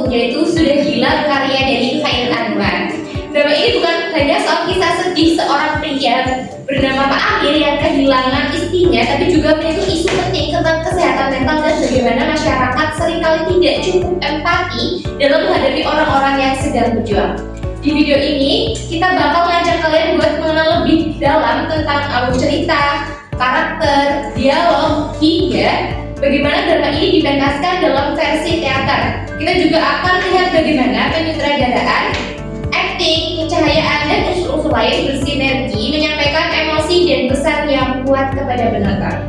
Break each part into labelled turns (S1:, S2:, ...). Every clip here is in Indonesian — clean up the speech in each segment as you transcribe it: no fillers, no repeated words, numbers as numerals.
S1: yaitu Sudah Gila karya dari Khairil Anwar. Drama ini bukan hanya soal kisah sedih seorang pria bernama Pak Amir yang kehilangan istrinya, tapi juga menyentuh isu penting tentang kesehatan mental dan bagaimana masyarakat seringkali tidak cukup empati dalam menghadapi orang-orang yang sedang berjuang. Di video ini, kita bakal ngajak kalian buat mengenal lebih dalam tentang alur cerita, karakter, dialog, hingga bagaimana drama ini dipentaskan dalam versi teater. Kita juga akan lihat bagaimana penyutradaraan, akting, pencahayaan, dan unsur-unsur lain bersinergi menyampaikan emosi dan pesan yang kuat kepada penonton.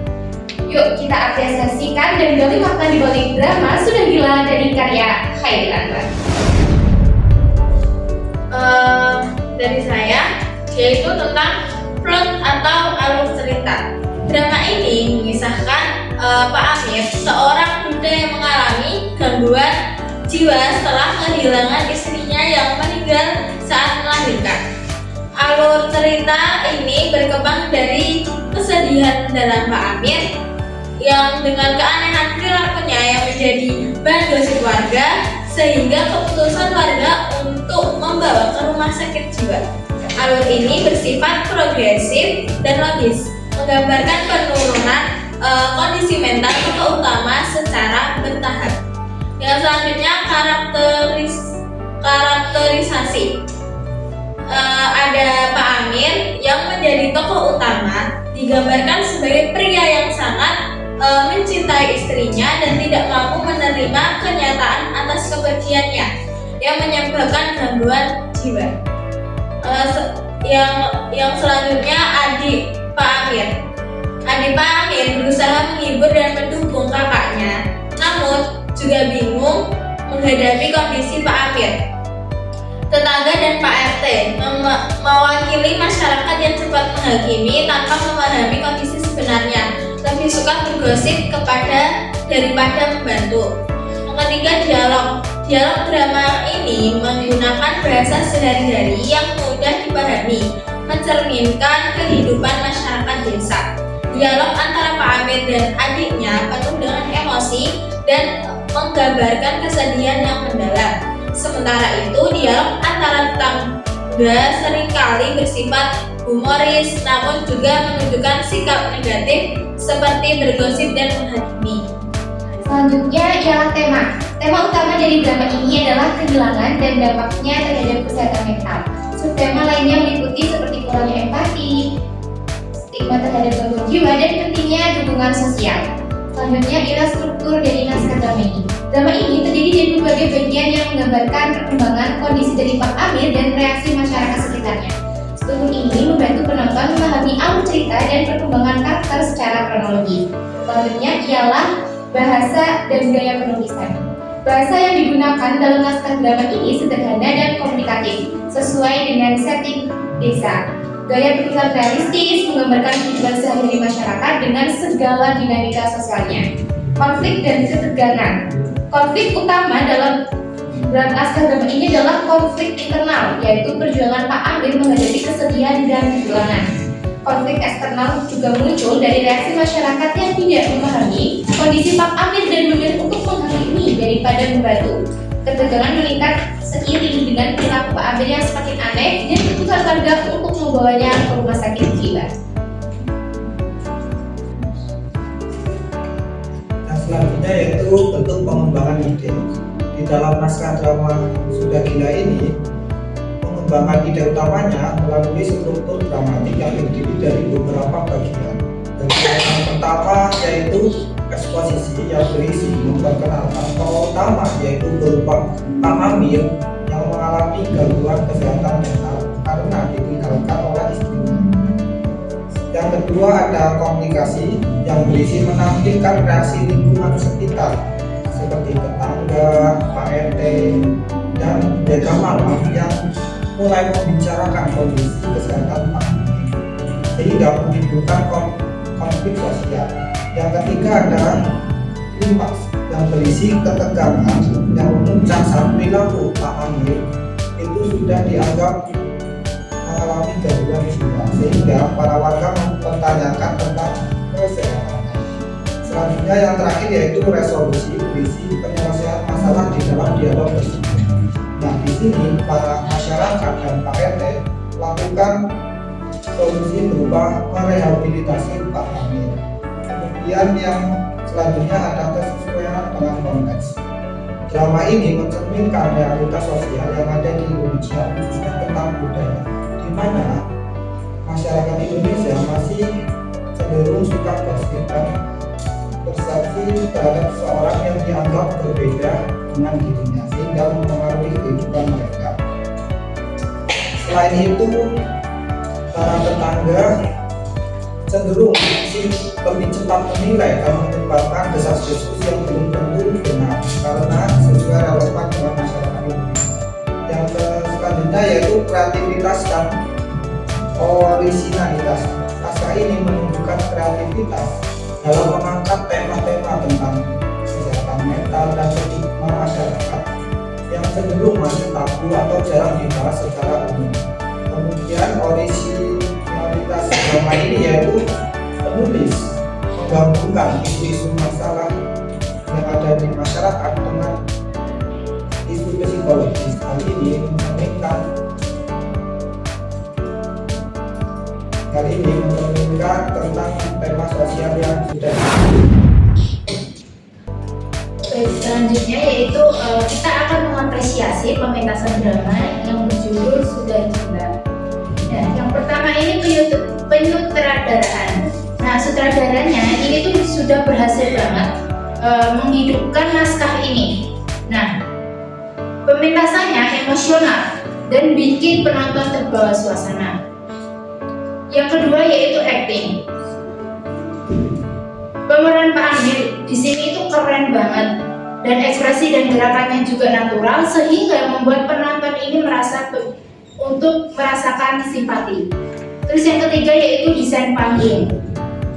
S1: Yuk kita apresiasikan dan gali makna di balik drama Sudah Gila dari karya Khairil Anwar.
S2: Dari saya, yaitu tentang plot atau alur cerita. Drama ini mengisahkan Pak Amir, seorang muda yang mengalami gangguan jiwa setelah kehilangan istrinya yang meninggal saat melahirkan. Alur cerita ini berkembang dari kesedihan dalam Pak Amir yang dengan keanehan perilakunya yang menjadi bahan gosip warga, sehingga keputusan warga untuk membawa ke rumah sakit jiwa. Alur ini bersifat progresif dan logis, menggambarkan penurunan kondisi mental tokoh utama secara bertahap. Yang selanjutnya karakterisasi. Ada Pak Amir yang menjadi tokoh utama, digambarkan sebagai pria yang sangat mencintai istrinya dan tidak mampu menerima kenyataan atas kepergiannya yang menyebabkan gangguan jiwa. Yang selanjutnya adik Pak Amir. Adik Pak Amir berusaha menghibur dan mendukung kakaknya, namun juga bingung menghadapi kondisi Pak Amir. Tetangga dan Pak RT mewakili masyarakat yang cepat menghakimi tanpa memahami kondisi sebenarnya, lebih suka bergosip daripada membantu. Yang ketiga, dialog. Dialog drama ini menggunakan bahasa sehari-hari yang mudah dipahami, mencerminkan kehidupan masyarakat desa. Dialog antara Pak Amir dan adiknya penuh dengan emosi dan menggambarkan kesedihan yang mendalam. Sementara itu, dialog antara tetangga seringkali bersifat humoris, namun juga menunjukkan sikap negatif seperti bergosip dan menghakimi.
S1: Selanjutnya ialah tema. Tema utama dari drama ini adalah kehilangan dan dampaknya terhadap kesehatan mental. Subtema lainnya meliputi seperti kurangnya empati, stigma terhadap gangguan jiwa, dan pentingnya dukungan sosial. Selanjutnya ialah struktur dari naskah drama ini. Drama ini terdiri dari berbagai bagian yang menggambarkan perkembangan kondisi dari Pak Amir dan reaksi masyarakat sekitarnya. Struktur ini membantu penonton memahami alur cerita dan perkembangan karakter secara kronologi. Selanjutnya ialah bahasa dan gaya penulisan. Bahasa yang digunakan dalam naskah drama ini sederhana dan komunikatif, sesuai dengan setting desa. Gaya penulisan realistis menggambarkan kehidupan sehari-hari masyarakat dengan segala dinamika sosialnya. Konflik dan ketegangan. Konflik utama dalam naskah drama ini adalah konflik internal, yaitu perjuangan Pak Amir menghadapi kesedihan dan kehilangan. Konflik eksternal juga muncul dari reaksi masyarakat yang tidak memahami kondisi Pak Amir dan memilih untuk menghakimi daripada membantu. Ketegangan meningkat seiring dengan perilaku Pak Amir yang semakin aneh dan keputusan warga untuk membawanya ke rumah sakit jiwa.
S3: Selanjutnya yaitu bentuk pengembangan ide. Di dalam naskah drama Sudah Gila ini, pengembangan ide utamanya melalui struktur dramatik yang terdiri dari beberapa bagian. Bagian yang pertama yaitu eksposisi yang berisi memperkenalkan tokoh utama, yaitu berupa Pak Amir yang mengalami gangguan kesehatan mental karena ditinggalkan oleh istrinya. Yang kedua ada komunikasi yang berisi menampilkan reaksi lingkungan sekitar seperti tetangga, Pak RT, dan jaga malam yang mulai membicarakan kondisi kesehatan Pak Amir sehingga menimbulkan konflik sosial. Yang ketiga ada klimaks yang berisi ketegangan yang memuncak saat perilaku Pak Amir itu sudah dianggap mengalami gangguan jiwa, sehingga para warga mempertanyakan tentang kesehatan. Selanjutnya yang terakhir yaitu resolusi berisi penyelesaian masalah masalah di dalam dialog tersebut. Nah, di sini para masyarakat dan Pak RT lakukan solusi berupa merehabilitasi Pak Amir. Kemudian yang selanjutnya ada kesesuaian dengan konteks. Drama ini mencerminkan realitas sosial yang ada di Indonesia, khususnya tentang budaya, di mana masyarakat Indonesia masih cenderung suka gosip dan persepsi terhadap seseorang yang dianggap berbeda dengan dirinya, sehingga mempengaruhi kehidupan mereka. Selain itu, para tetangga cenderung lebih cepat menilai dan menyebarkan desas-desus yang belum tentu benar karena sesuai relevan dengan masyarakat Indonesia. Yang selanjutnya yaitu kreativitas dan orisinalitas. Naskah ini menunjukkan kreativitas dalam mengangkat tema-tema tentang kesehatan mental dan stigma masyarakat yang cenderung masih tabu atau jarang dibahas secara umum. Kemudian orisinalitas drama ini yaitu penulis menggabungkan isu-isu masalah yang ada di masyarakat dengan isu psikologis. Hal ini mencerminkan tentang tema sosial yang sudah.
S1: Selanjutnya yaitu kita akan mengapresiasi pementasan drama yang berjudul Sudah Gila. Nah, yang pertama ini penyutradaraan. Nah, sutradaranya ini tuh sudah berhasil banget menghidupkan naskah ini. Nah, pementasannya emosional dan bikin penonton terbawa suasana. Yang kedua yaitu acting. Pemeran Pak Amir di sini itu keren banget dan ekspresi dan gerakannya juga natural sehingga membuat penonton ini untuk merasakan simpati. Terus yang ketiga yaitu desain panggung.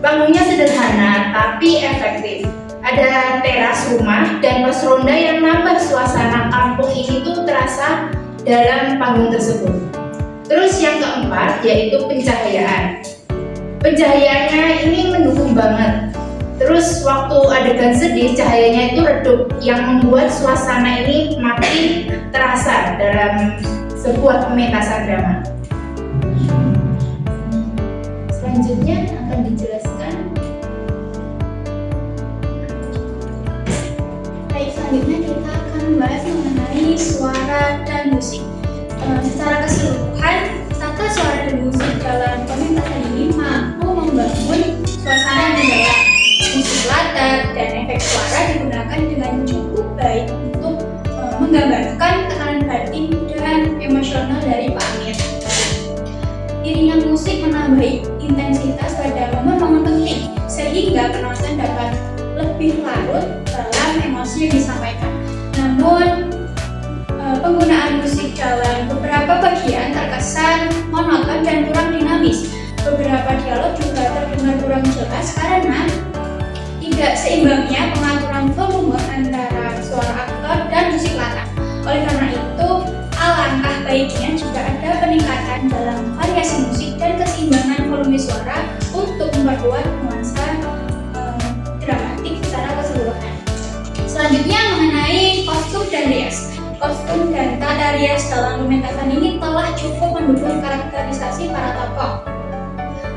S1: Panggungnya sederhana tapi efektif. Ada teras rumah dan pos ronda yang nambah suasana kampung ini tuh terasa dalam panggung tersebut. Terus yang keempat yaitu pencahayaan. Pencahayaannya ini mendukung banget. Terus waktu adegan sedih cahayanya itu redup yang membuat suasana ini makin terasa dalam sebuah pementasan drama. Selanjutnya akan dijelaskan.
S4: Baik, selanjutnya kita akan membahas mengenai suara dan musik. Secara keseluruhan, tata suara dan musik dalam pementasan ini mampu membangun suasana yang mendalam. Musik latar dan efek suara digunakan dengan cukup baik untuk menggambarkan tekanan batin dan emosional dari Pak Amir. Iringan musik menambah intensitas pada momen-momen penting sehingga penonton dapat lebih larut dalam emosi yang disampaikan. Namun, penggunaan musik dalam beberapa bagian terkesan monoton dan kurang dinamis. Beberapa dialog juga terdengar kurang jelas karena tidak seimbangnya pengaturan volume antara suara aktor dan musik latar. Oleh karena itu, alangkah baiknya jika ada peningkatan dalam variasi musik dan keseimbangan volume suara untuk memperkuat nuansa dramatik secara keseluruhan. Selanjutnya mengenai kostum dan rias. Kostum dan tata rias dalam pementasan ini telah cukup mendukung karakterisasi para tokoh.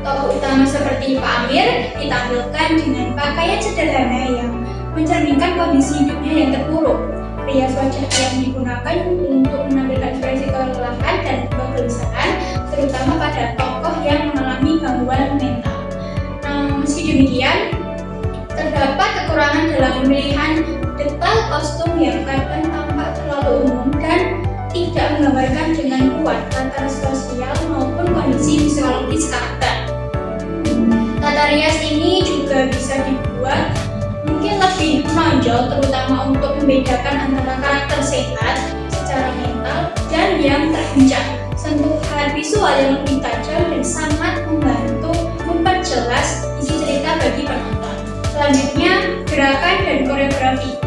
S4: Tokoh utama seperti Pak Amir ditampilkan dengan pakaian sederhana yang mencerminkan kondisi hidupnya yang terpuruk. Rias wajah yang digunakan untuk menampilkan ekspresi kelelahan dan kegelisahan, terutama pada tokoh yang mengalami gangguan mental. Meski demikian, terdapat kekurangan dalam pemilihan detail kostum yang kadang tampak terlalu umum dan tidak menggambarkan dengan kuat antara sosial maupun kondisi psikologis karakter. Tata rias ini juga bisa dibuat mungkin lebih menonjol, terutama untuk membedakan antara karakter sehat secara mental dan yang terancam. Sentuhan visual yang lebih tajam dan sangat membantu memperjelas isi cerita bagi penonton. Selanjutnya, gerakan dan koreografi.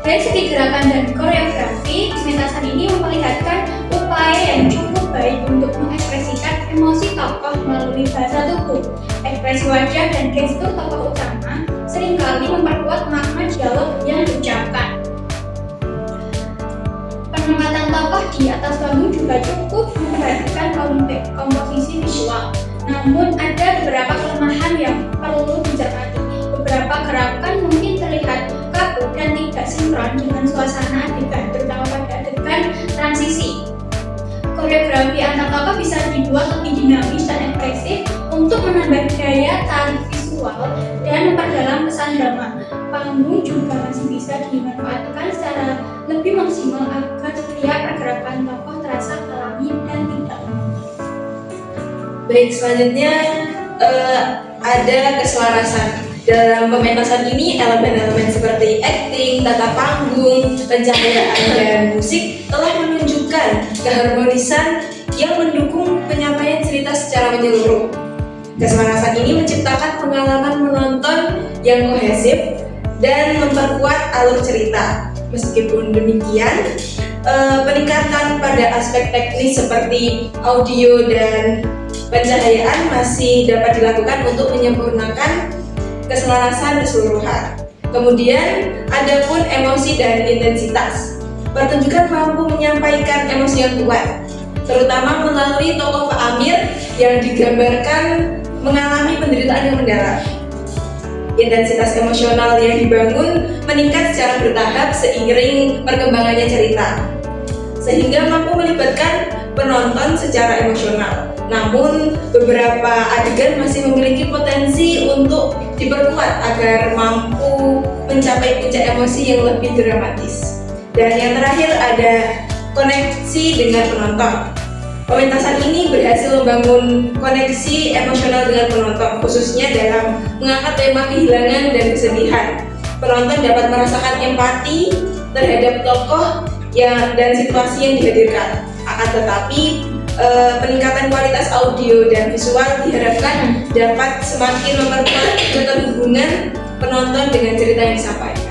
S4: Dari segi gerakan dan koreografi, pementasan ini memperlihatkan upaya yang cukup baik untuk mengekspresikan emosi tokoh melalui bahasa tubuh. Ekspresi wajah dan gestur tokoh utama seringkali memperkuat makna dialog yang diucapkan. Penempatan tokoh di atas panggung juga cukup memperhatikan komposisi visual. Namun ada beberapa kelemahan yang perlu dicermati. Beberapa gerakan mungkin terlihat kaku dan tidak sinkron dengan suasana adegan, terutama pada adegan transisi. Koreografi antar tokoh bisa dibuat lebih dinamis dan ekspresif untuk menambah daya tarik visual dan memperdalam pesan drama. Panggung juga masih bisa dimanfaatkan secara lebih maksimal agar setiap pergerakan tokoh terasa alami dan tidak monoton.
S2: Baik, selanjutnya ada keselarasan. Dalam pementasan ini, elemen-elemen seperti acting, tata panggung, pencahayaan, dan musik telah menunjukkan keharmonisan yang mendukung penyampaian cerita secara menyeluruh. Keselarasan ini menciptakan pengalaman menonton yang kohesif dan memperkuat alur cerita. Meskipun demikian, peningkatan pada aspek teknis seperti audio dan pencahayaan masih dapat dilakukan untuk menyempurnakan keselarasan keseluruhan. Kemudian, ada pun emosi dan intensitas. Pertunjukan mampu menyampaikan emosi yang kuat, terutama melalui tokoh Pak Amir yang digambarkan mengalami penderitaan yang mendalam. Intensitas emosional yang dibangun meningkat secara bertahap seiring perkembangannya cerita, sehingga mampu melibatkan penonton secara emosional. Namun, beberapa adegan masih memiliki potensi untuk diperkuat agar mampu mencapai puncak emosi yang lebih dramatis. Dan yang terakhir ada koneksi dengan penonton. Pementasan ini berhasil membangun koneksi emosional dengan penonton, khususnya dalam mengangkat tema kehilangan dan kesedihan. Penonton dapat merasakan empati terhadap tokoh dan situasi yang dihadirkan. Akan tetapi, peningkatan kualitas audio dan visual diharapkan dapat semakin memperkuat keterhubungan penonton dengan cerita yang disampaikan.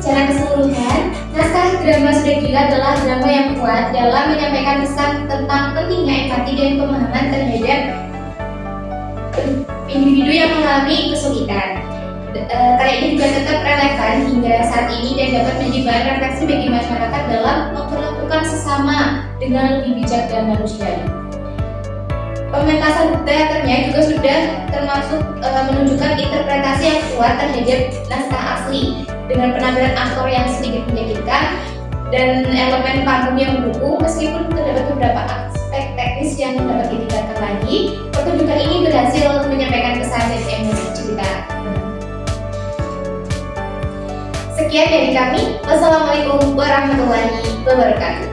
S1: Secara keseluruhan, naskah drama Sudah Gila adalah drama yang kuat dalam menyampaikan pesan tentang pentingnya empati dan pemahaman terhadap individu yang mengalami kesulitan. Karya ini juga tetap relevan hingga saat ini dan dapat menjadi bahan refleksi bagi masyarakat dalam memperlakukan sesama dengan lebih bijak dan manusiawi. Pementasan teaternya juga sudah termasuk menunjukkan interpretasi yang kuat terhadap naskah asli dengan penampilan aktor yang sedikit menyakitkan dan elemen panggung yang mendukung. Meskipun terdapat beberapa aspek teknis yang dapat ditingkatkan lagi, pertunjukan ini berhasil menyampaikan pesan dan emosi cerita. Sekian dari kami. Wassalamualaikum warahmatullahi wabarakatuh.